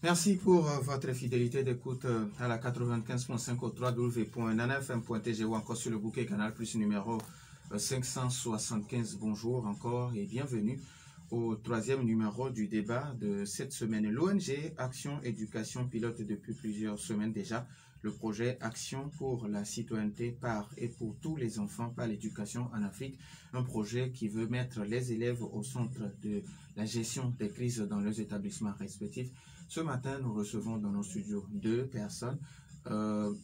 Merci pour votre fidélité d'écoute à la 95.5 au www.nanafm.tg ou encore sur le bouquet Canal Plus numéro 575. Bonjour encore et bienvenue au troisième numéro du débat de cette semaine. L'ONG Action Éducation pilote depuis plusieurs semaines déjà le projet Action pour la citoyenneté par et pour tous les enfants par l'éducation en Afrique, un projet qui veut mettre les élèves au centre de la gestion des crises dans leurs établissements respectifs. Ce matin, nous recevons dans nos studios deux personnes.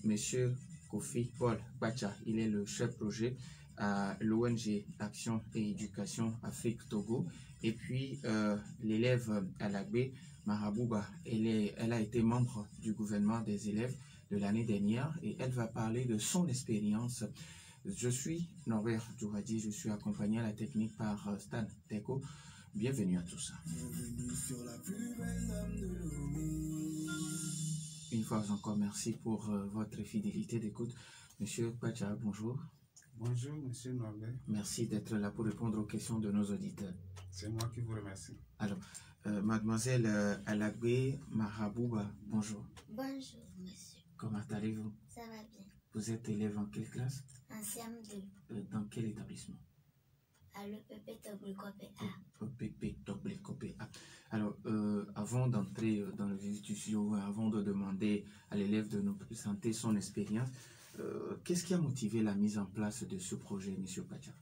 Monsieur Kofi Paul Bacha, il est le chef projet à l'ONG Action et Éducation Afrique Togo. Et puis, l'élève Alagbe Mahabouba, elle a été membre du gouvernement des élèves de l'année dernière et elle va parler de son expérience. Je suis Norbert Djouhadi, je suis accompagné à la technique par Stan Teko. Bienvenue à tous. Une fois encore, merci pour votre fidélité d'écoute. Monsieur Bacha, bonjour. Bonjour, monsieur Norbert. Merci d'être là pour répondre aux questions de nos auditeurs. C'est moi qui vous remercie. Alors, mademoiselle Alagbe Mahabouba, bonjour. Bonjour, monsieur. Comment allez-vous? Ça va bien. Vous êtes élève en quelle classe? En CM2. Dans quel établissement? À l'EPP Toblikopé A. EPP Toblikopé A. Alors, avant d'entrer dans le vif du sujet, avant de demander à l'élève de nous présenter son expérience, qu'est-ce qui a motivé la mise en place de ce projet, monsieur Bacha?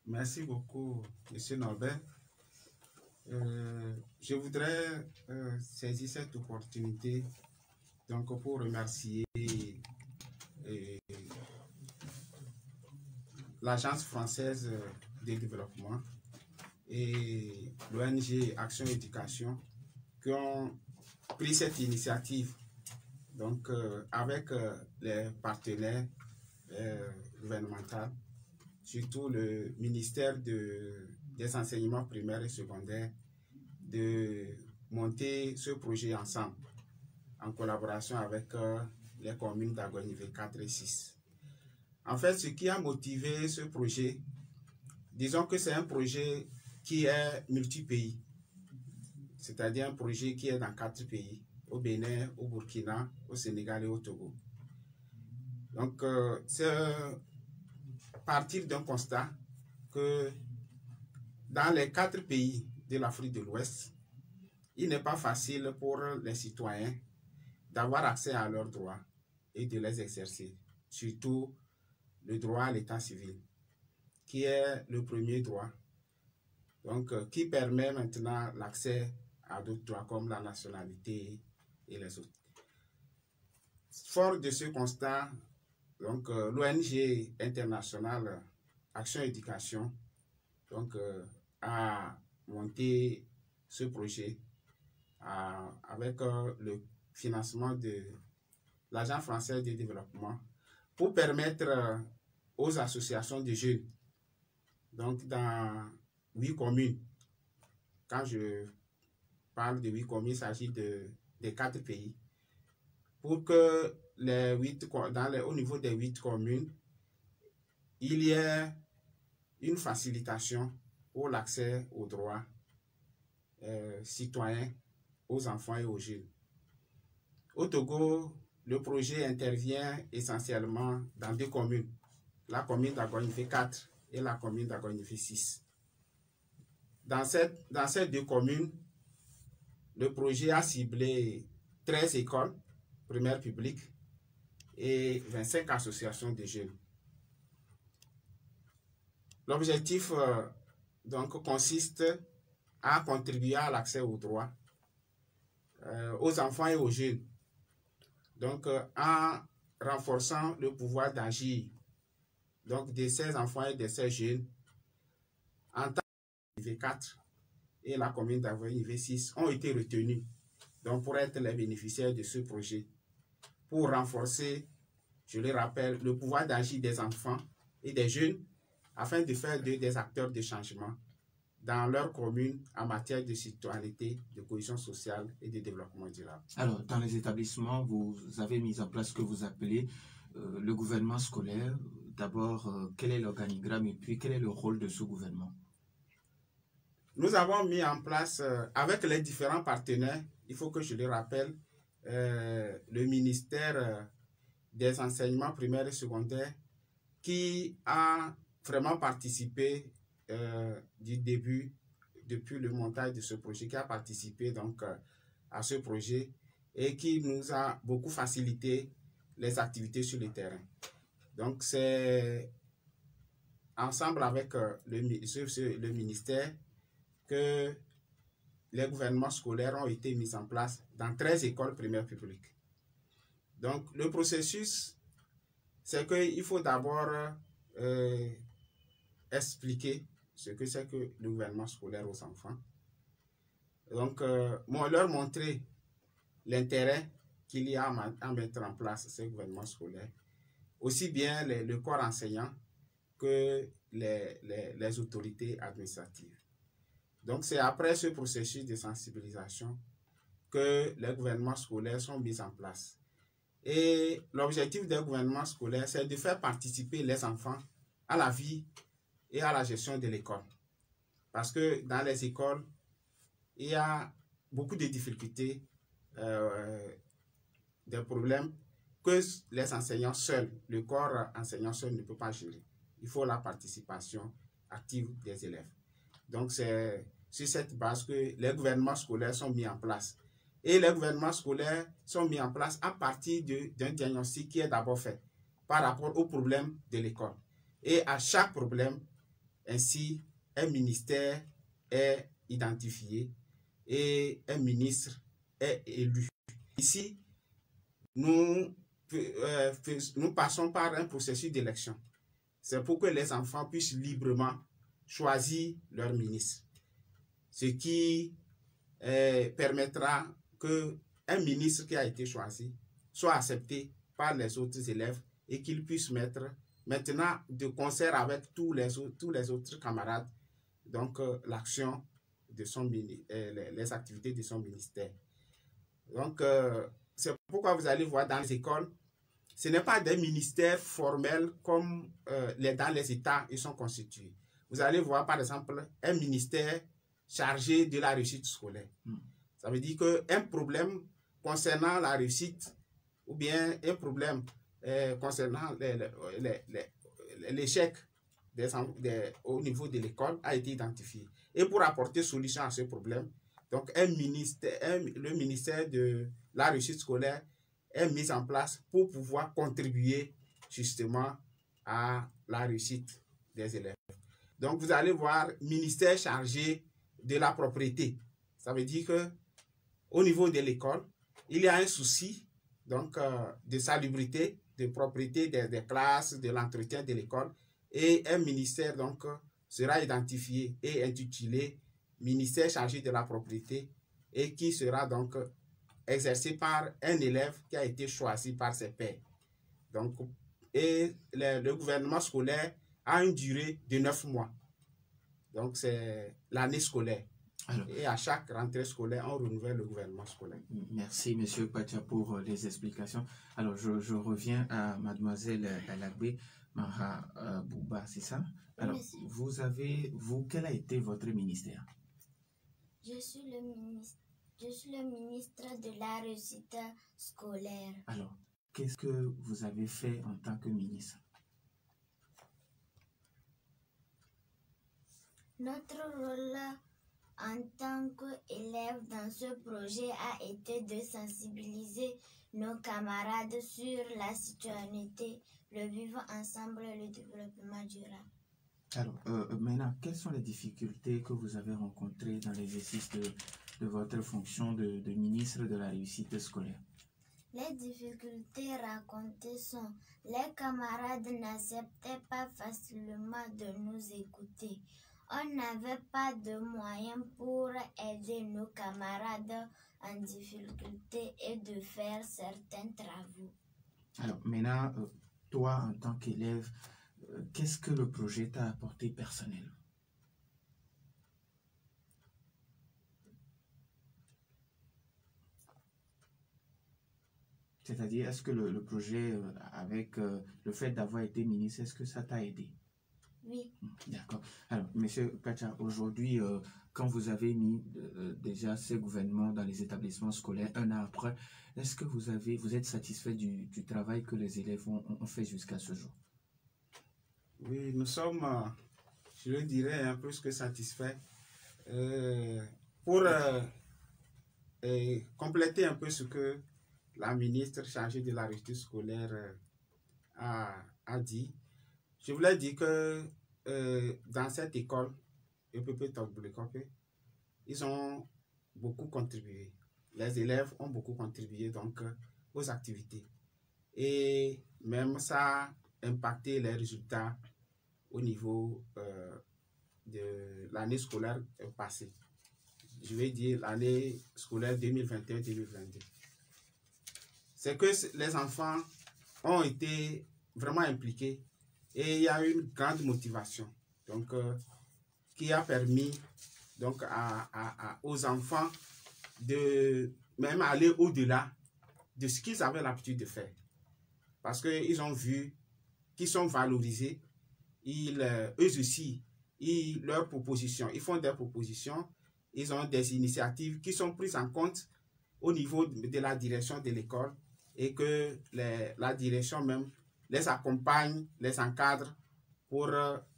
Merci beaucoup, monsieur Norbert. Je voudrais saisir cette opportunité donc, pour remercier l'Agence française de développement et l'ONG Action Éducation qui ont pris cette initiative donc, avec les partenaires gouvernementaux, surtout le ministère des enseignements primaires et secondaires, de monter ce projet ensemble en collaboration avec les communes d'Agonivé 4 et 6. En fait, ce qui a motivé ce projet, disons que c'est un projet qui est multi-pays, c'est-à-dire un projet qui est dans 4 pays, au Bénin, au Burkina, au Sénégal et au Togo. Donc, c'est partir d'un constat que dans les 4 pays de l'Afrique de l'Ouest, il n'est pas facile pour les citoyens d'avoir accès à leurs droits et de les exercer, surtout le droit à l'état civil, qui est le premier droit, donc qui permet maintenant l'accès à d'autres droits comme la nationalité et les autres. Fort de ce constat, donc l'ONG internationale Action Éducation donc, a monté ce projet avec le financement de l'Agence française de développement pour permettre aux associations de jeunes, donc dans 8 communes, quand je parle de 8 communes, il s'agit des 4 pays, pour que au niveau des 8 communes, il y ait une facilitation pour l'accès aux droits citoyens, aux enfants et aux jeunes. Au Togo, le projet intervient essentiellement dans 2 communes, la commune d'Agonivé 4 et la commune d'Agonivé 6. Dans ces 2 communes, le projet a ciblé 13 écoles primaires publiques et 25 associations de jeunes. L'objectif donc consiste à contribuer à l'accès aux droits aux enfants et aux jeunes, donc en renforçant le pouvoir d'agir donc de ces enfants et de ces jeunes. En tant que V4 et la commune d'Agonivé 6 ont été retenus donc pour être les bénéficiaires de ce projet, pour renforcer, je le rappelle, le pouvoir d'agir des enfants et des jeunes afin de faire d'eux des acteurs de changement dans leur commune en matière de citoyenneté, de cohésion sociale et de développement durable. Alors, dans les établissements, vous avez mis en place ce que vous appelez le gouvernement scolaire. D'abord, quel est l'organigramme et puis quel est le rôle de ce gouvernement? nous avons mis en place, avec les différents partenaires, il faut que je le rappelle, le ministère des enseignements primaires et secondaires qui a vraiment participé du début, depuis le montage de ce projet, qui a participé donc à ce projet et qui nous a beaucoup facilité les activités sur le terrain. Donc c'est ensemble avec le ministère que les gouvernements scolaires ont été mis en place dans 13 écoles primaires publiques. Donc le processus, c'est qu'il faut d'abord expliquer ce que c'est que le gouvernement scolaire aux enfants. Donc, leur montrer l'intérêt qu'il y a à mettre en place ce gouvernement scolaire. Aussi bien le corps enseignant que les autorités administratives. Donc, c'est après ce processus de sensibilisation que les gouvernements scolaires sont mis en place. Et l'objectif des gouvernements scolaires, c'est de faire participer les enfants à la vie et à la gestion de l'école. Parce que dans les écoles, il y a beaucoup de difficultés, des problèmes que les enseignants seuls, le corps enseignant seul ne peut pas gérer. Il faut la participation active des élèves. Donc, c'est sur cette base que les gouvernements scolaires sont mis en place. Et les gouvernements scolaires sont mis en place à partir d'un diagnostic qui est d'abord fait par rapport aux problèmes de l'école. Et à chaque problème, ainsi, un ministère est identifié et un ministre est élu. Ici, nous passons par un processus d'élection. C'est pour que les enfants puissent librement choisir leur ministre. Ce qui permettra qu'un ministre qui a été choisi soit accepté par les autres élèves et qu'il puisse mettre maintenant de concert avec tous les autres camarades donc l'action de les activités de son ministère. Donc c'est pourquoi vous allez voir dans les écoles, ce n'est pas des ministères formels comme dans les États ils sont constitués. Vous allez voir par exemple un ministère chargé de la réussite scolaire. Ça veut dire qu'un problème concernant la réussite ou bien un problème concernant l'échec au niveau de l'école a été identifié. Et pour apporter solution à ce problème, donc le ministère de la réussite scolaire est mis en place pour pouvoir contribuer justement à la réussite des élèves. Donc vous allez voir ministère chargé de la propriété. Ça veut dire que au niveau de l'école, il y a un souci donc de salubrité, de propriété des classes, de l'entretien de l'école, et un ministère donc sera identifié et intitulé ministère chargé de la propriété et qui sera donc exercé par un élève qui a été choisi par ses pairs. Donc, et le gouvernement scolaire a une durée de 9 mois. Donc, c'est l'année scolaire. Alors, et à chaque rentrée scolaire, on renouvelle le gouvernement scolaire. Merci, M. Pacha, pour les explications. Alors, je reviens à Mademoiselle Alagbe Mara Bouba, c'est ça? Alors, quel a été votre ministère? Je suis le ministre de la réussite scolaire. Alors, qu'est-ce que vous avez fait en tant que ministre? Notre rôle en tant qu'élève dans ce projet a été de sensibiliser nos camarades sur la citoyenneté, le vivre ensemble et le développement durable. Alors, maintenant, quelles sont les difficultés que vous avez rencontrées dans l'exercice de votre fonction de ministre de la réussite scolaire? Les difficultés rencontrées sont les camarades n'acceptaient pas facilement de nous écouter. On n'avait pas de moyens pour aider nos camarades en difficulté et de faire certains travaux. Alors, maintenant, toi, en tant qu'élève, qu'est-ce que le projet t'a apporté personnellement? C'est-à-dire, est-ce que le projet, avec le fait d'avoir été ministre, est-ce que ça t'a aidé? Oui. D'accord. Alors, Monsieur Pacha, aujourd'hui, quand vous avez mis déjà ces gouvernements dans les établissements scolaires, un an après, est-ce que vous êtes satisfait du travail que les élèves ont fait jusqu'à ce jour? Oui, nous sommes, je le dirais, plus que satisfaits. Pour compléter un peu ce que la ministre chargée de la réussite scolaire a dit, je voulais dire que dans cette école, EPP Togbulekope, ils ont beaucoup contribué. Les élèves ont beaucoup contribué donc aux activités. Et même ça a impacté les résultats au niveau de l'année scolaire passée. Je vais dire l'année scolaire 2021-2022. C'est que les enfants ont été vraiment impliqués et il y a eu une grande motivation donc, qui a permis donc, aux enfants de même aller au-delà de ce qu'ils avaient l'habitude de faire. Parce qu'ils ont vu qu'ils sont valorisés. Eux aussi, leurs propositions, ils font des propositions, ils ont des initiatives qui sont prises en compte au niveau de la direction de l'école et que la direction même les accompagne, les encadre pour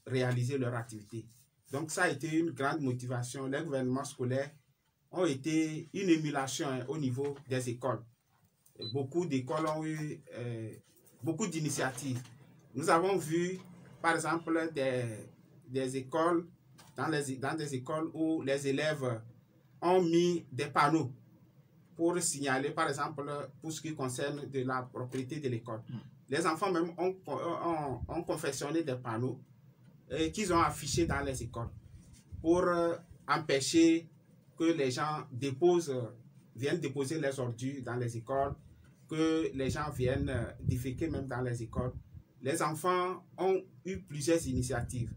réaliser leur activité. Donc ça a été une grande motivation. Les gouvernements scolaires ont été une émulation au niveau des écoles. Beaucoup d'écoles ont eu beaucoup d'initiatives. Nous avons vu, par exemple, des écoles, dans des écoles où les élèves ont mis des panneaux pour signaler, par exemple, pour ce qui concerne de la propriété de l'école. Les enfants même ont confectionné des panneaux qu'ils ont affichés dans les écoles pour empêcher que les gens viennent déposer les ordures dans les écoles, que les gens viennent déféquer même dans les écoles. Les enfants ont eu plusieurs initiatives.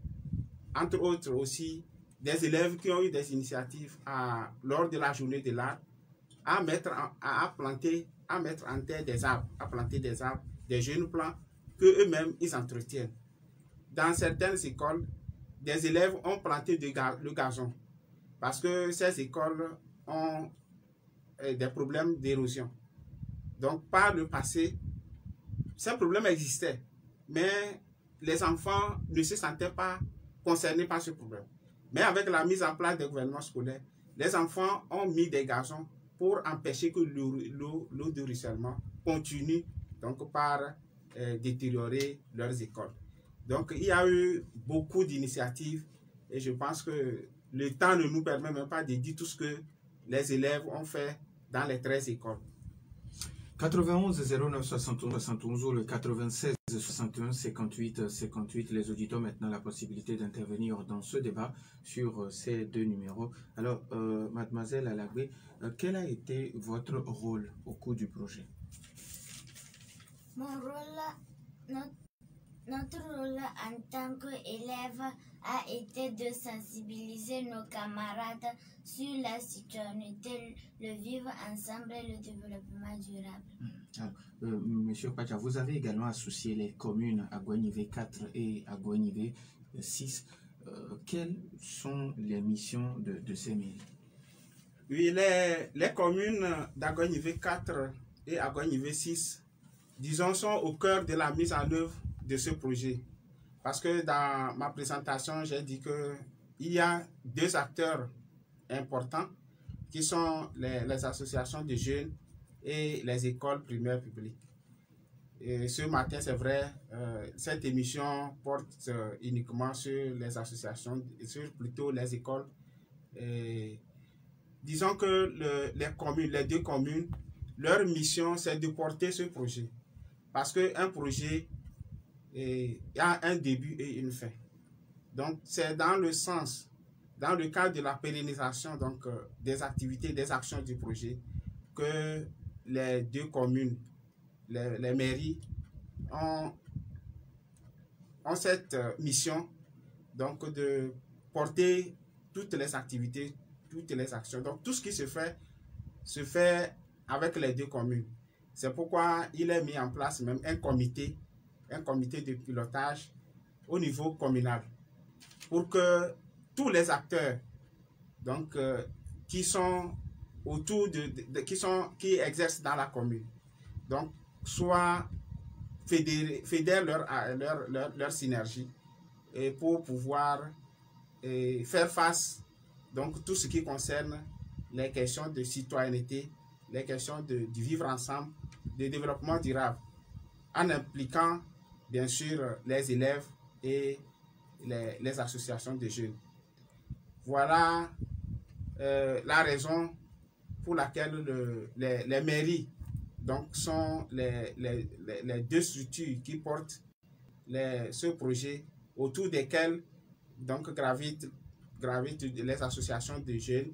Entre autres aussi, des élèves qui ont eu des initiatives lors de la journée de l'art à mettre en terre des arbres, à planter des arbres, des jeunes plants qu'eux-mêmes ils entretiennent. Dans certaines écoles, des élèves ont planté le gazon parce que ces écoles ont des problèmes d'érosion. Donc, par le passé, ces problèmes existaient, mais les enfants ne se sentaient pas concernés par ce problème. Mais avec la mise en place des gouvernements scolaires, les enfants ont mis des gazons pour empêcher que l'eau de ruissellement continue donc, par détériorer leurs écoles. Donc, il y a eu beaucoup d'initiatives et je pense que le temps ne nous permet même pas de dire tout ce que les élèves ont fait dans les 13 écoles. 91 09 71 71 ou le 96 61 58 58. Les auditeurs ont maintenant la possibilité d'intervenir dans ce débat sur ces deux numéros. Alors, mademoiselle Alagbe, quel a été votre rôle au cours du projet? Mon rôle, notre rôle en tant qu'élève a été de sensibiliser nos camarades sur la citoyenneté, le vivre ensemble et le développement durable. Alors, Monsieur Pacha, vous avez également associé les communes Agouanivé 4 et Agouanivé 6. Quelles sont les missions de ces mairies? Oui, les communes d'Agouanivé 4 et Agouanivé 6, disons, sont au cœur de la mise en œuvre de ce projet. Parce que dans ma présentation, j'ai dit qu'il y a deux acteurs importants qui sont les associations de jeunes et les écoles primaires publiques. Et ce matin, c'est vrai, cette émission porte uniquement sur les associations, sur plutôt les écoles. Et disons que les deux communes, leur mission, c'est de porter ce projet. Parce qu'un projet a un début et une fin. Donc, c'est dans le sens, dans le cadre de la pérennisation donc, des activités, des actions du projet, que les deux communes, les mairies, ont cette mission donc, de porter toutes les activités, toutes les actions. Donc, tout ce qui se fait avec les deux communes. C'est pourquoi il est mis en place même un comité de pilotage au niveau communal. pour que tous les acteurs donc, qui sont autour qui exercent dans la commune, donc soit fédèrent leur synergie et pour pouvoir faire face donc tout ce qui concerne les questions de citoyenneté, les questions du vivre ensemble, de développement durable, en impliquant bien sûr les élèves et les associations de jeunes. Voilà la raison pour laquelle les mairies donc, sont les deux structures qui portent ce projet, autour desquelles donc, gravitent les associations de jeunes,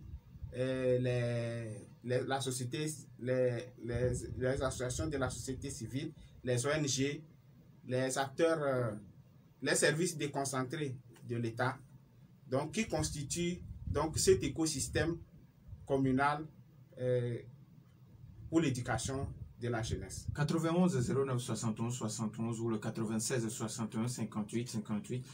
la société, les associations de la société civile, les ONG, les acteurs, les services déconcentrés de l'État, donc qui constituent donc cet écosystème communal pour l'éducation de la jeunesse. 91 09 71 71 ou le 96 61 58 58.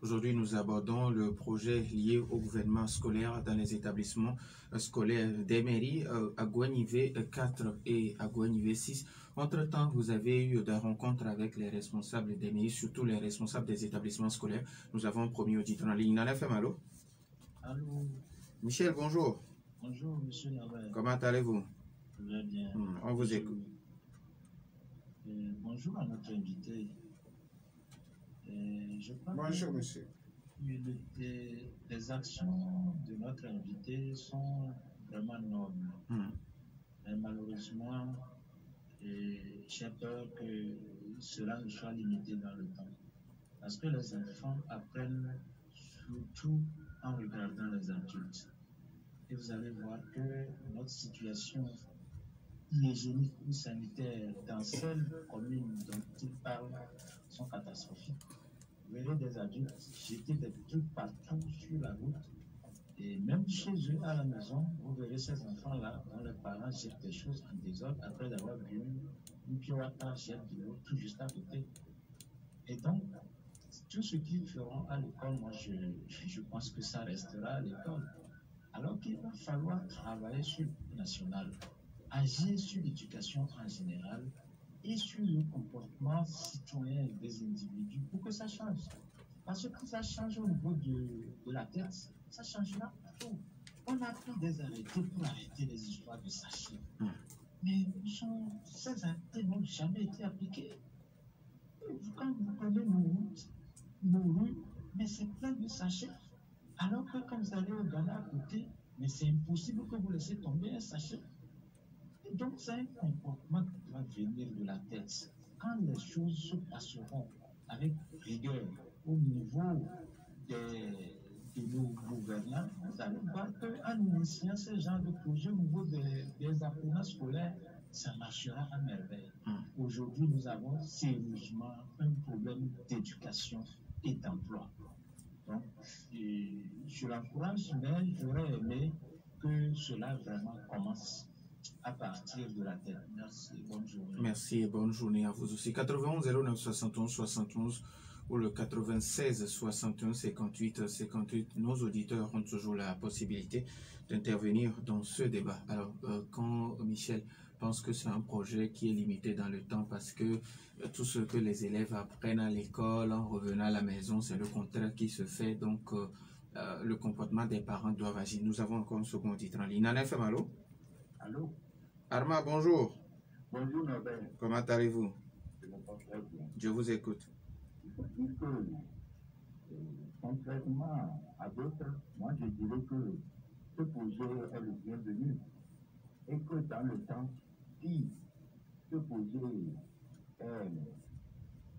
Aujourd'hui, nous abordons le projet lié au gouvernement scolaire dans les établissements scolaires des mairies à Gouanivé 4 et à Gouanivé 6. Entre-temps, vous avez eu des rencontres avec les responsables des mairies, surtout les responsables des établissements scolaires. Nous avons un premier auditeur en ligne. Nana FM, allô? Allô? Michel, bonjour. Bonjour, monsieur Navel. Comment allez-vous? Très bien. On vous écoute. Bonjour à notre invité. Je crois bonjour, monsieur. Les actions de notre invité sont vraiment nobles. Mais malheureusement, j'ai peur que cela ne soit limité dans le temps. Parce que les enfants apprennent surtout en regardant les adultes. Et vous allez voir que notre situation hygiénique ou sanitaire dans celles communes dont il parle sont catastrophiques. Vous verrez des adultes jeter des trucs partout sur la route. Et même chez eux, à la maison, vous verrez ces enfants-là, dont les parents jettent des choses en désordre après avoir bu une pirouette, jette de l'eau tout juste à côté. Et donc, tout ce qu'ils feront à l'école, moi, je pense que ça restera à l'école. Alors qu'il va falloir travailler sur le national, agir sur l'éducation en général et sur le comportement citoyen des individus pour que ça change. Parce que quand ça change au niveau de la tête, ça changera tout. On a pris des arrêtés pour arrêter les histoires de sachets. Mais ces arrêtés n'ont jamais été appliqués. Quand vous prenez nos rues, mais c'est plein de sachets. Alors que quand vous allez au Ghana à côté, mais c'est impossible que vous laissez tomber un sachet. Et donc c'est un comportement qui doit venir de la tête. Quand les choses se passeront avec rigueur au niveau de nos gouvernants, vous allez voir qu'en initiant ce genre de projet au niveau des apprenants scolaires, ça marchera à merveille. Aujourd'hui, nous avons sérieusement un problème d'éducation et d'emploi. Donc, je l'encourage, mais j'aurais aimé que cela vraiment commence à partir de la tête. Merci et bonne journée. Merci et bonne journée à vous aussi. 91 09 71 71 ou le 96 61 58 58. Nos auditeurs ont toujours la possibilité d'intervenir dans ce débat. Alors, quand Michel pense que c'est un projet qui est limité dans le temps parce que tout ce que les élèves apprennent à l'école en revenant à la maison, c'est le contraire qui se fait. Donc, le comportement des parents doivent agir. Nous avons encore un second titre en ligne. Nana FM, allô? Allô? Arma, bonjour. Bonjour, Nobel. Comment allez-vous? Je me porte très bien. Je vous écoute. Il faut dire que, contrairement à d'autres, moi je dirais que ce projet est le bienvenu et que dans le temps, si ce projet est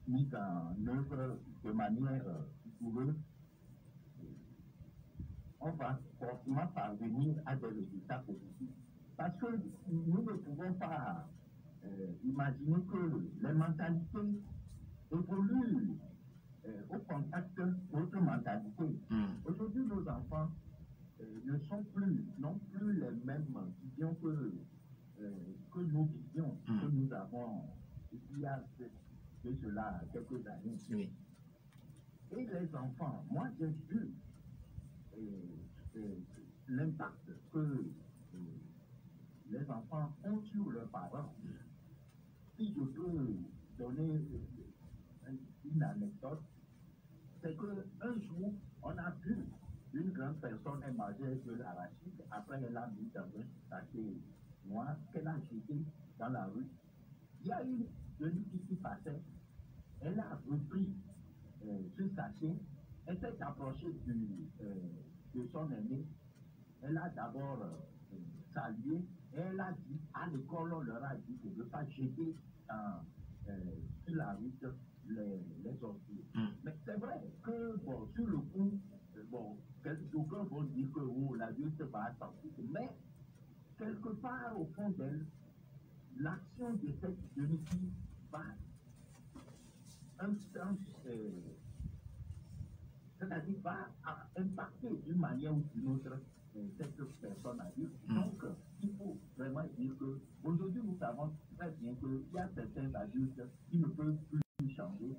mis en œuvre de manière rigoureuse, on va forcément parvenir à des résultats positifs. Parce que nous ne pouvons pas imaginer que les mentalités évoluent au contact d'autres mentalités. Aujourd'hui, nos enfants n'ont plus les mêmes visions que nous visions, que nous avons il y a de cela quelques années. Oui. Et les enfants, moi j'ai vu l'impact que les enfants ont sur leurs parents. Si je peux donner une anecdote, c'est qu'un jour, on a vu une grande personne manger de l'arachide, après elle a mis dans un sachet noir qu'elle a jeté dans la rue. Il y a une jeune fille qui passait, elle a repris ce sachet, elle s'est approchée de son aîné, elle a d'abord salué, et elle a dit, à l'école, on leur a dit de ne pas jeter sur la route les ordures. Mais c'est vrai que, bon, sur le coup, bon, d'aucuns vont dire que oh, l'adulte va sortir, mais quelque part au fond d'elle, l'action de cette jeune fille va un sens, c'est-à-dire va impacter d'une manière ou d'une autre cette personne adulte. Donc, il faut vraiment dire qu'aujourd'hui, nous savons très bien qu'il y a certains adultes qui ne peuvent plus changer.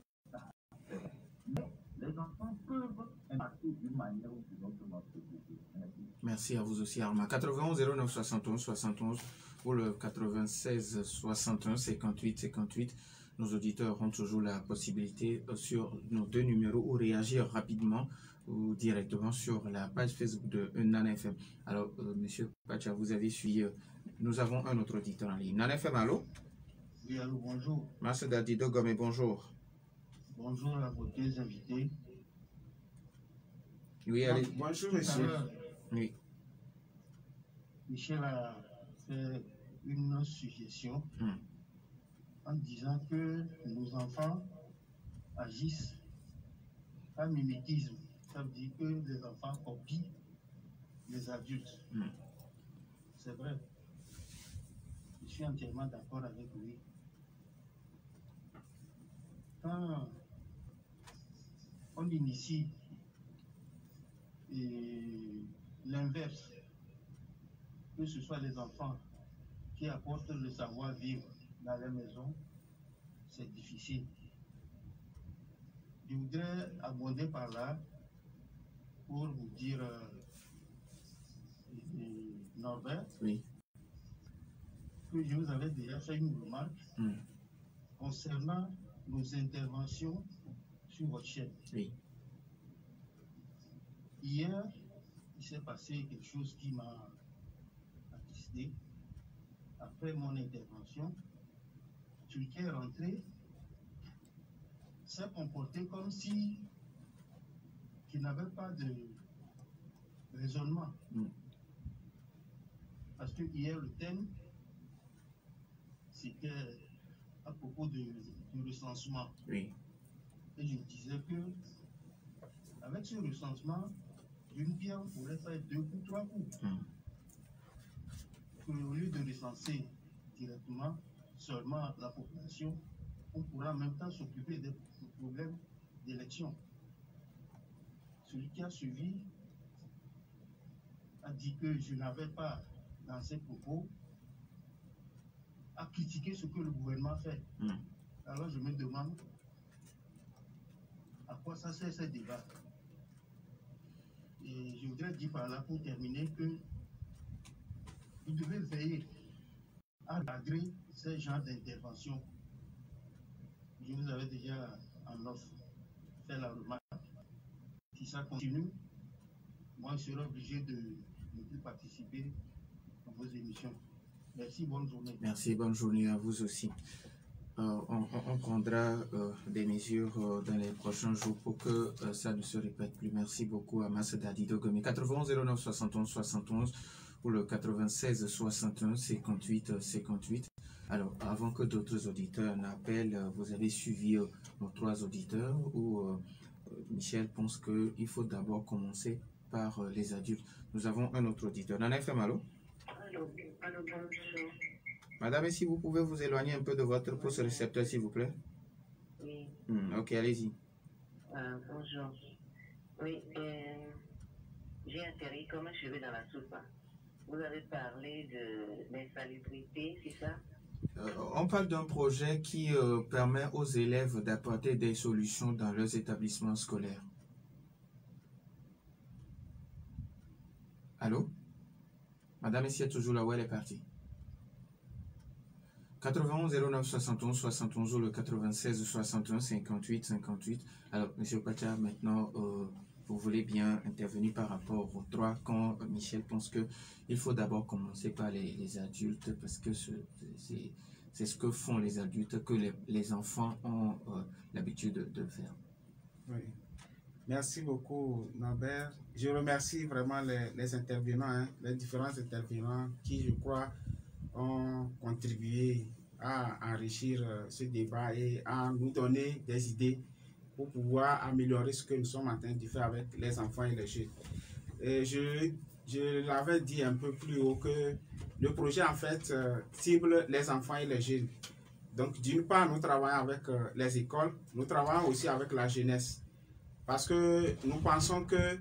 Mais les enfants peuvent impacter d'une manière ou d'une autre notre société. Merci. Merci à vous aussi, Arma. 91 09 71 71 ou le 96 61 58 58. Nos auditeurs ont toujours la possibilité sur nos deux numéros ou réagir rapidement ou directement sur la page Facebook de Nana FM. Alors, Monsieur Pacha, vous avez suivi. Nous avons un autre auditeur en ligne. Nana FM, allô? Oui, allô, bonjour. Merci Dadido Gomé, bonjour. Bonjour à vos deux invités. Oui, allez. Bonjour, monsieur. Oui. Michel a fait une suggestion en disant que nos enfants agissent par mimétisme. Ça veut dire que les enfants copient les adultes. C'est vrai. Je suis entièrement d'accord avec lui. Quand on initie l'inverse, que ce soit les enfants qui apportent le savoir-vivre dans la maison, c'est difficile. Je voudrais abonder par là pour vous dire, Norbert, oui, que je vous avais déjà fait une remarque concernant nos interventions sur votre chaîne. Oui. Hier, il s'est passé quelque chose qui m'a attristé. Après mon intervention, celui qui est rentré s'est comporté comme si il n'avait pas de raisonnement. Parce que hier, le thème, c'était à propos du recensement. Oui. Et je disais que, avec ce recensement, une pierre pourrait faire 2 coups, 3 coups. Au lieu de recenser directement seulement la population, on pourra en même temps s'occuper des problèmes d'élection. Celui qui a suivi a dit que je n'avais pas, dans ses propos, à critiquer ce que le gouvernement fait. Alors je me demande à quoi ça sert ce débat. Et je voudrais dire par là, pour terminer, que vous devez veiller à encadrer ce genre d'intervention. Je vous avais déjà en offre fait la remarque. Si ça continue, moi je serai obligé de ne plus participer à vos émissions. Merci, bonne journée. Merci, bonne journée à vous aussi. On prendra des mesures dans les prochains jours pour que ça ne se répète plus. Merci beaucoup à Massadadi Dogomé. 91 09 71 71 ou le 96 61 58 58. Alors, avant que d'autres auditeurs n'appellent, vous avez suivi nos 3 auditeurs où Michel pense qu'il faut d'abord commencer par les adultes. Nous avons un autre auditeur. Nana FM, allô? Allô, bonjour. Madame, si vous pouvez vous éloigner un peu de votre poste récepteur, s'il vous plaît. Oui. Ok, allez-y. Bonjour. Oui, j'ai atterri comme un cheveu dans la soupe. Vous avez parlé de l'insalubrité, c'est ça? On parle d'un projet qui permet aux élèves d'apporter des solutions dans leurs établissements scolaires. Allô? Madame, est toujours là où elle est partie? 91 09 71 71 ou le 96 61 58 58. Alors, Monsieur Pacha, maintenant, vous voulez bien intervenir par rapport aux droits quand Michel pense qu'il faut d'abord commencer par les adultes parce que c'est ce que font les adultes que les enfants ont l'habitude de faire. Oui. Merci beaucoup, Norbert. Je remercie vraiment les intervenants, hein, les différents intervenants qui, je crois, ont contribué à enrichir ce débat et à nous donner des idées pour pouvoir améliorer ce que nous sommes en train de faire avec les enfants et les jeunes. Et je l'avais dit un peu plus haut que le projet en fait cible les enfants et les jeunes. Donc d'une part, nous travaillons avec les écoles, nous travaillons aussi avec la jeunesse. Parce que nous pensons que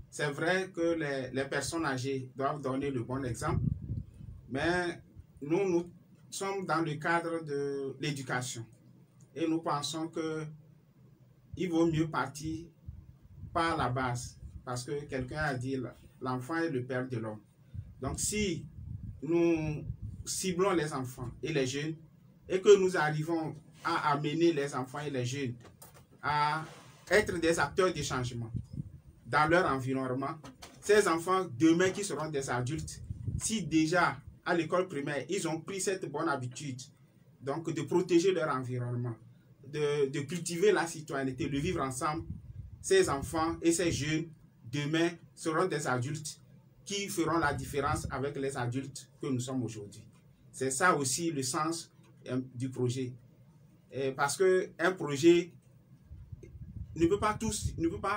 c'est vrai que les personnes âgées doivent donner le bon exemple, mais nous sommes dans le cadre de l'éducation et nous pensons qu'il vaut mieux partir par la base parce que quelqu'un a dit l'enfant est le père de l'homme. Donc si nous ciblons les enfants et les jeunes et que nous arrivons à amener les enfants et les jeunes à être des acteurs de changement dans leur environnement, ces enfants demain qui seront des adultes, si déjà à l'école primaire, ils ont pris cette bonne habitude donc de protéger leur environnement, de cultiver la citoyenneté, de vivre ensemble, ces enfants et ces jeunes demain seront des adultes qui feront la différence avec les adultes que nous sommes aujourd'hui. C'est ça aussi le sens du projet. Parce qu'un projet ne peut pas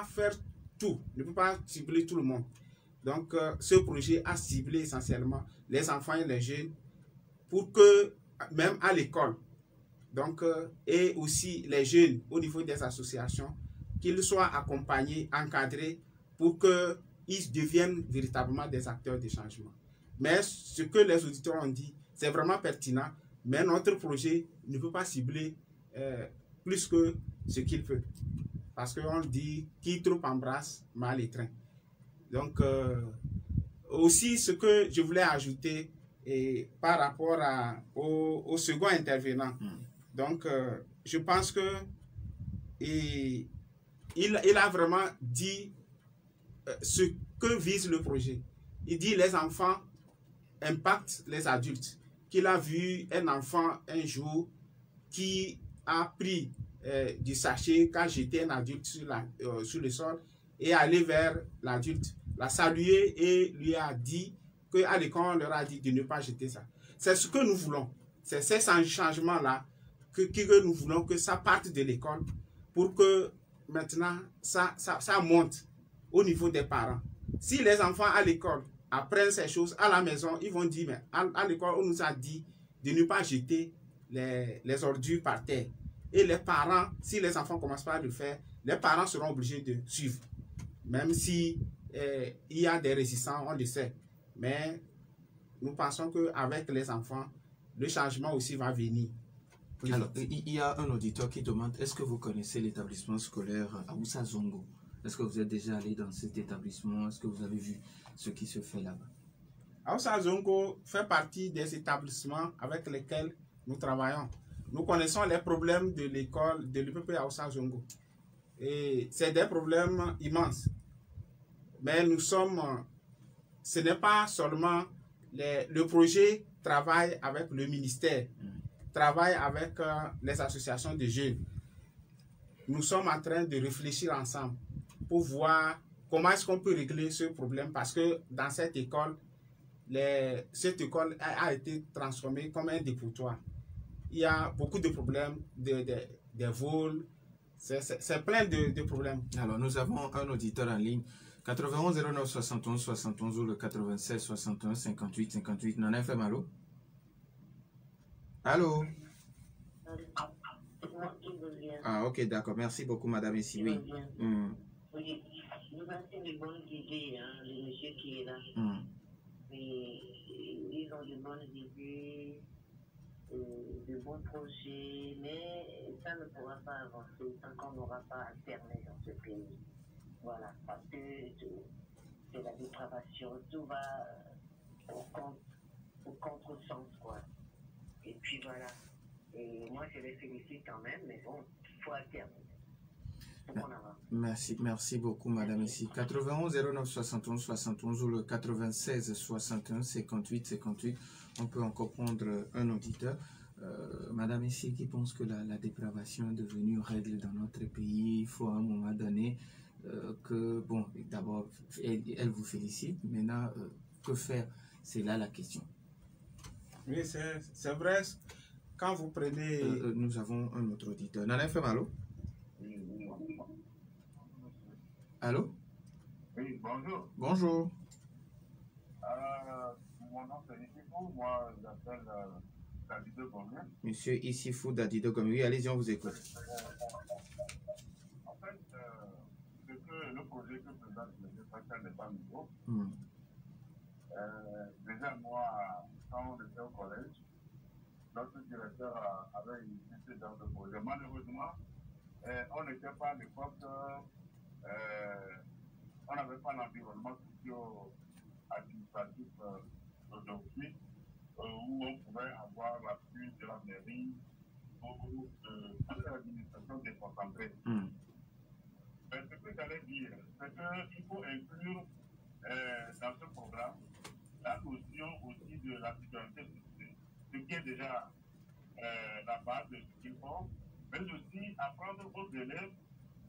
faire tout, ne peut pas cibler tout le monde. Donc, ce projet a ciblé essentiellement les enfants et les jeunes pour que, même à l'école, donc, et aussi les jeunes au niveau des associations, qu'ils soient accompagnés, encadrés pour qu'ils deviennent véritablement des acteurs de changement. Mais ce que les auditeurs ont dit, c'est vraiment pertinent, mais notre projet ne peut pas cibler plus que ce qu'il peut. Parce qu'on dit qui trop embrasse, mal étreint. Donc, aussi ce que je voulais ajouter par rapport au second intervenant. Donc, je pense que il a vraiment dit ce que vise le projet. Il dit les enfants impactent les adultes. Qu'il a vu un enfant un jour qui a pris du sachet quand j'étais un adulte sur le sol et aller vers l'adulte, l'a salué et lui a dit qu'à l'école on leur a dit de ne pas jeter ça. C'est ce que nous voulons. C'est ces changements-là que nous voulons que ça parte de l'école pour que maintenant ça monte au niveau des parents. Si les enfants à l'école apprennent ces choses à la maison, ils vont dire mais à l'école on nous a dit de ne pas jeter les ordures par terre. Et les parents, si les enfants ne commencent pas à le faire, les parents seront obligés de suivre. Même si il y a des résistants, on le sait. Mais nous pensons qu'avec les enfants, le changement aussi va venir. Alors, il y a un auditeur qui demande, est-ce que vous connaissez l'établissement scolaire Aoussa Zongo? Est-ce que vous êtes déjà allé dans cet établissement? Est-ce que vous avez vu ce qui se fait là-bas? Aoussa Zongo fait partie des établissements avec lesquels nous travaillons. Nous connaissons les problèmes de l'école de l'UPP Aoussa Zongo. Et c'est des problèmes immenses. Mais nous sommes, ce n'est pas seulement le projet travaille avec le ministère, travaille avec les associations de jeunes. Nous sommes en train de réfléchir ensemble pour voir comment est-ce qu'on peut régler ce problème parce que dans cette école a été transformée comme un dépotoir. Il y a beaucoup de problèmes, des vols, c'est plein de problèmes. Alors, nous avons un auditeur en ligne, 91 09 71 71 ou le 96 61 58 58. Nana FM, allô? Allô? Ah, ok, d'accord. Merci beaucoup, madame ici. Oui. Oui, nous avons de bonnes idées, hein, le monsieur qui est là. Mais ils ont de bonnes idées. de bons projets, mais ça ne pourra pas avancer tant qu'on n'aura pas Internet dans ce pays. Voilà, parce que c'est la dépravation, tout va au contresens, quoi. Et puis voilà. Et moi, je les félicite quand même, mais bon, il faut Internet. Merci beaucoup, madame ici. 91 09 71 71 ou le 96 61 58 58. On peut encore prendre un auditeur. Madame ici qui pense que la dépravation est devenue règle dans notre pays. Il faut à un moment donné que, bon, d'abord, elle vous félicite. Maintenant, que faire? C'est là la question. Oui, c'est vrai. Quand vous prenez... nous avons un autre auditeur. Nana FM, allô? Allô? Oui, bonjour. Bonjour. Mon nom c'est Issifou, moi j'appelle Dadido Gomé. Monsieur Issifou Dadido Gomé, oui, allez-y, on vous écoute. En fait, le projet que présente le président n'est pas nouveau. Déjà, moi, quand on était au collège, notre directeur avait initié ce genre de projet. Malheureusement, on n'était pas à l'époque, on n'avait pas l'environnement socio-administratif d'aujourd'hui où on pouvait avoir l'appui de la mairie ou de l'administration déconcentrée. Ce que j'allais dire, c'est qu'il faut inclure dans ce programme la notion aussi de la citoyenneté, ce qui est déjà la base de ce qu'ils font, mais aussi apprendre aux élèves,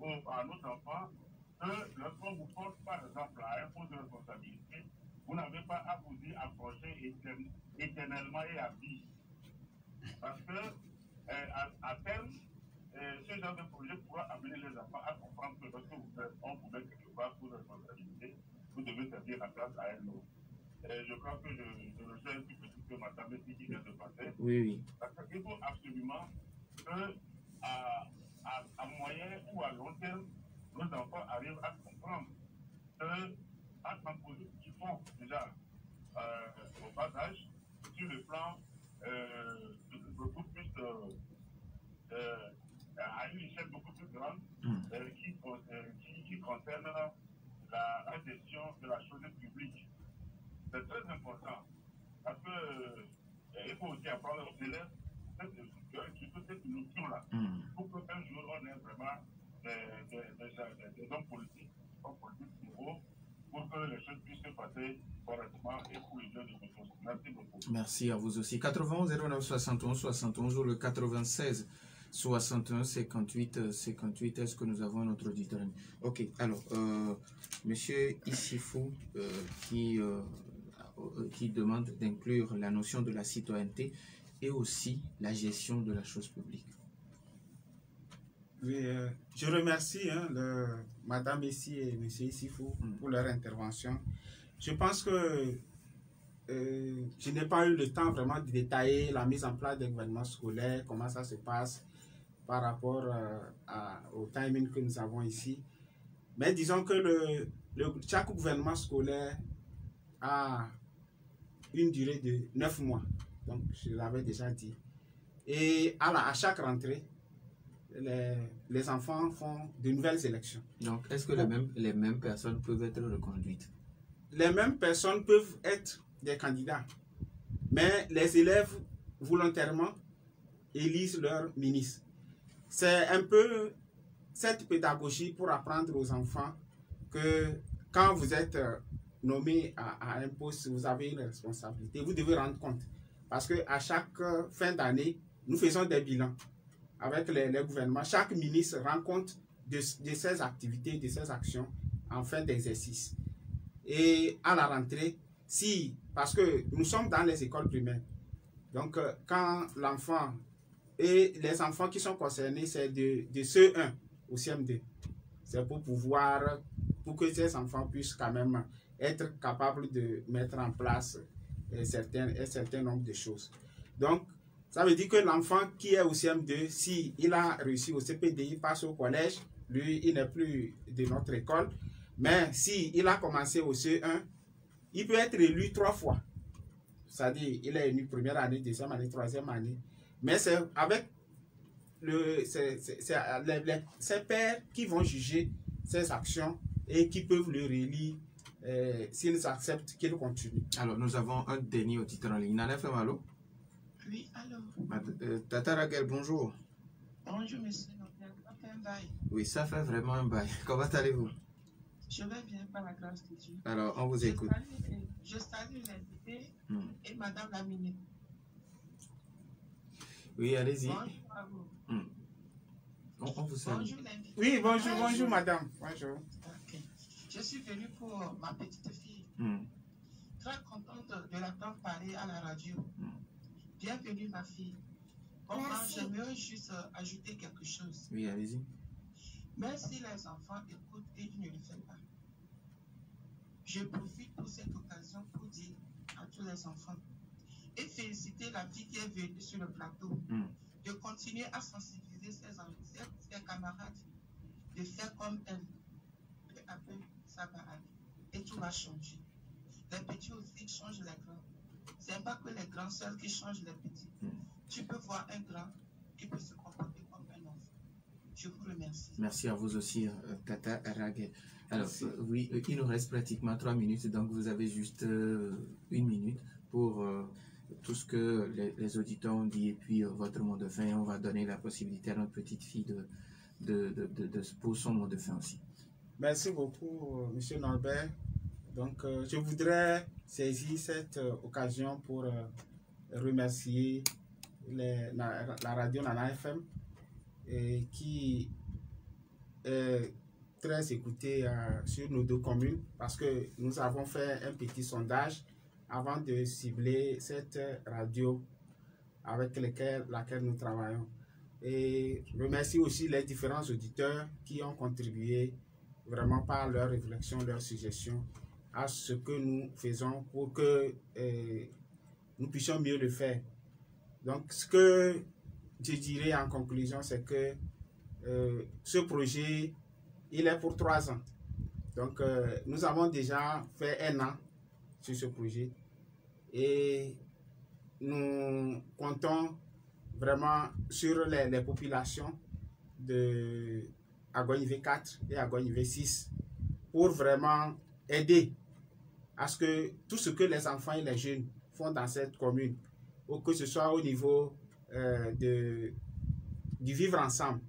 à nos enfants, que lorsqu'on vous porte par exemple à un poste de responsabilité, vous n'avez pas à vous y approcher éternellement et à vie. Parce que à terme, ce genre de projet pourra amener les enfants à comprendre que lorsque on vous met quelque part pour responsabilité, vous devez servir la place à un autre. Je crois que je rejoins un petit peu ce que Mme Messi vient de passer. Oui, oui. Parce qu'il faut absolument que à moyen ou à long terme, nos enfants arrivent à comprendre qu'à composer ce qu'ils font déjà au bas âge, sur le plan beaucoup plus à une échelle beaucoup plus grande qui concerne la gestion de la chose publique. C'est très important parce qu'il faut aussi apprendre aux élèves cette notion-là pour qu'un jour on ait vraiment des hommes politiques nouveaux pour que les choses puissent se passer correctement et pour les jeunes de tous. Merci beaucoup. Merci à vous aussi. 91 09 71 71 ou le 96 61 58 58. Est-ce que nous avons un autre auditeur? Ok, alors, monsieur Issifou qui demande d'inclure la notion de la citoyenneté et aussi la gestion de la chose publique. Oui, je remercie Madame Messi et Monsieur Issifou pour leur intervention. Je pense que je n'ai pas eu le temps vraiment de détailler la mise en place des gouvernements scolaires, comment ça se passe par rapport au timing que nous avons ici. Mais disons que chaque gouvernement scolaire a une durée de 9 mois. Donc, je l'avais déjà dit. Et à chaque rentrée, les enfants font de nouvelles élections. Donc, est-ce que les mêmes personnes peuvent être reconduites? Les mêmes personnes peuvent être des candidats. Mais les élèves, volontairement, élisent leur ministre. C'est un peu cette pédagogie pour apprendre aux enfants que quand vous êtes nommé à un poste, vous avez une responsabilité. Vous devez rendre compte. Parce qu'à chaque fin d'année, nous faisons des bilans avec les gouvernements. Chaque ministre rend compte de ses activités, de ses actions en fin d'exercice. Et à la rentrée, parce que nous sommes dans les écoles primaires, donc quand l'enfant et les enfants qui sont concernés, c'est de CE1 au CM2. C'est pour que ces enfants puissent quand même être capables de mettre en place un certain nombre de choses. Donc, ça veut dire que l'enfant qui est au CM2, s'il a réussi au CPD, il passe au collège, lui, il n'est plus de notre école. Mais s'il a commencé au CE1, il peut être élu 3 fois. C'est-à-dire, il est élu première année, deuxième année, troisième année. Mais c'est avec ces pairs qui vont juger ses actions et qui peuvent le relire s'ils acceptent qu'il continue. Alors, nous avons un dernier auditeur en ligne. Nana FM, allô? Oui, allô? Tata Raquel, bonjour. Bonjour, monsieur. Ça fait un bail. Oui, ça fait vraiment un bail. Comment allez-vous? Je vais bien par la grâce de Dieu. Alors, on vous écoute. Je salue l'invité et madame la ministre. Oui, allez-y. Bonjour à vous. On vous salue. Bonjour l'invité. Oui, bonjour madame. Bonjour. Okay. Je suis venu pour ma petite fille. Très contente de l'entendre parler à la radio. Bienvenue ma fille. J'aimerais juste ajouter quelque chose. Oui, allez-y. Même si les enfants écoutent et ils ne le font pas, je profite pour cette occasion pour dire à tous les enfants et féliciter la fille qui est venue sur le plateau de continuer à sensibiliser ses camarades, de faire comme elle. Peu à peu, ça va aller et tout va changer. Les petits aussi changent les grands. Ce n'est pas que les grands seuls qui changent les petits. Tu peux voir un grand qui peut se comporter comme un enfant. Je vous remercie. Merci à vous aussi, Tata Raguel. Alors, oui, il nous reste pratiquement 3 minutes, donc vous avez juste 1 minute pour tout ce que les auditeurs ont dit et puis votre mot de fin. On va donner la possibilité à notre petite fille pour son mot de fin aussi. Merci beaucoup, monsieur Norbert. Donc, je voudrais saisir cette occasion pour remercier la radio Nana FM qui est très écoutée sur nos 2 communes parce que nous avons fait un petit sondage avant de cibler cette radio avec laquelle nous travaillons. Et je remercie aussi les différents auditeurs qui ont contribué vraiment par leurs réflexions, leurs suggestions à ce que nous faisons pour que nous puissions mieux le faire. Donc, ce que je dirais en conclusion, c'est que ce projet, il est pour 3 ans. Donc, nous avons déjà fait 1 an sur ce projet et nous comptons vraiment sur les populations de Agogne 4 et Agogne 6 pour vraiment aider à ce que tout ce que les enfants et les jeunes font dans cette commune, ou que ce soit au niveau du vivre ensemble,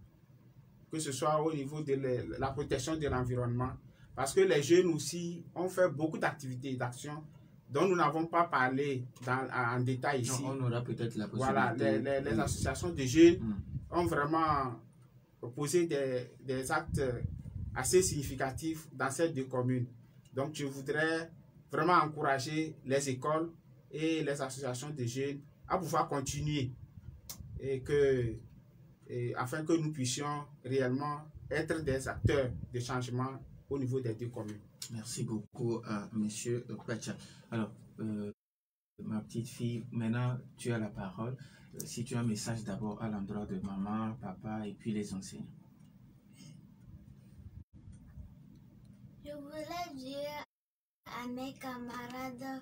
que ce soit au niveau de la protection de l'environnement, parce que les jeunes aussi ont fait beaucoup d'activités, d'actions dont nous n'avons pas parlé en détail ici. Non, on aura peut-être la possibilité. Voilà, les associations de jeunes ont vraiment posé des actes assez significatifs dans ces 2 communes. Donc, je voudrais vraiment encourager les écoles et les associations de jeunes à pouvoir continuer afin que nous puissions réellement être des acteurs de changement au niveau des 2 communes. Merci beaucoup à M. Pacha. Alors, ma petite fille, maintenant tu as la parole. Si tu as un message d'abord à l'endroit de maman, papa et puis les enseignants. Je voulais dire à mes camarades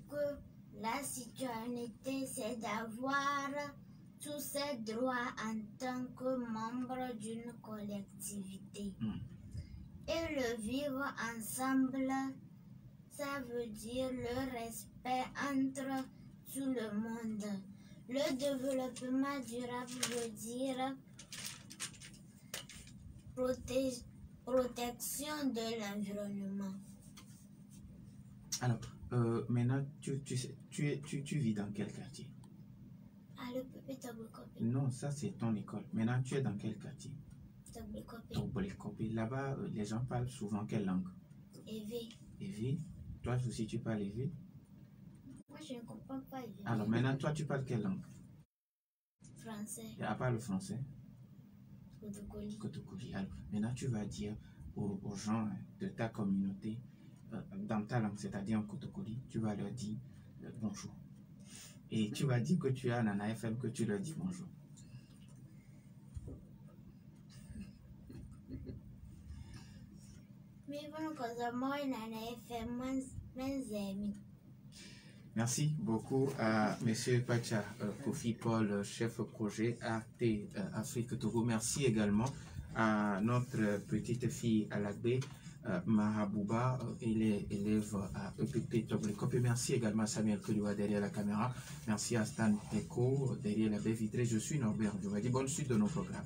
que la citoyenneté, c'est d'avoir tous ces droits en tant que membre d'une collectivité. Et le vivre ensemble, ça veut dire le respect entre tout le monde. Le développement durable veut dire protection de l'environnement. Alors, maintenant, tu vis dans quel quartier? Non, ça c'est ton école. Maintenant, tu es dans quel quartier? Tobolekopé. Là-bas, les gens parlent souvent quelle langue? Évé. Évé? Toi aussi, tu parles évé? Moi, je ne comprends pas évé. Alors, maintenant, toi, tu parles quelle langue? Français. Et à part le français? Kotokoli. Kotokoli. Alors, maintenant, tu vas dire aux gens de ta communauté, dans ta langue, c'est-à-dire en Kotokoli, tu vas leur dire bonjour. Et tu vas dire que tu es à Nana FM, que tu leur dis bonjour. Merci beaucoup à M. Pacha Kofi Paul, chef projet Arte Afrique Togo. Merci également à notre petite fille Alagbe Mahabouba, elle est élève à EPP Toglekope. Merci également à Samuel Kouliwa derrière la caméra. Merci à Stan Eko derrière la baie vitrée. Je suis Norbert Djoumadi. Bonne suite de nos programmes.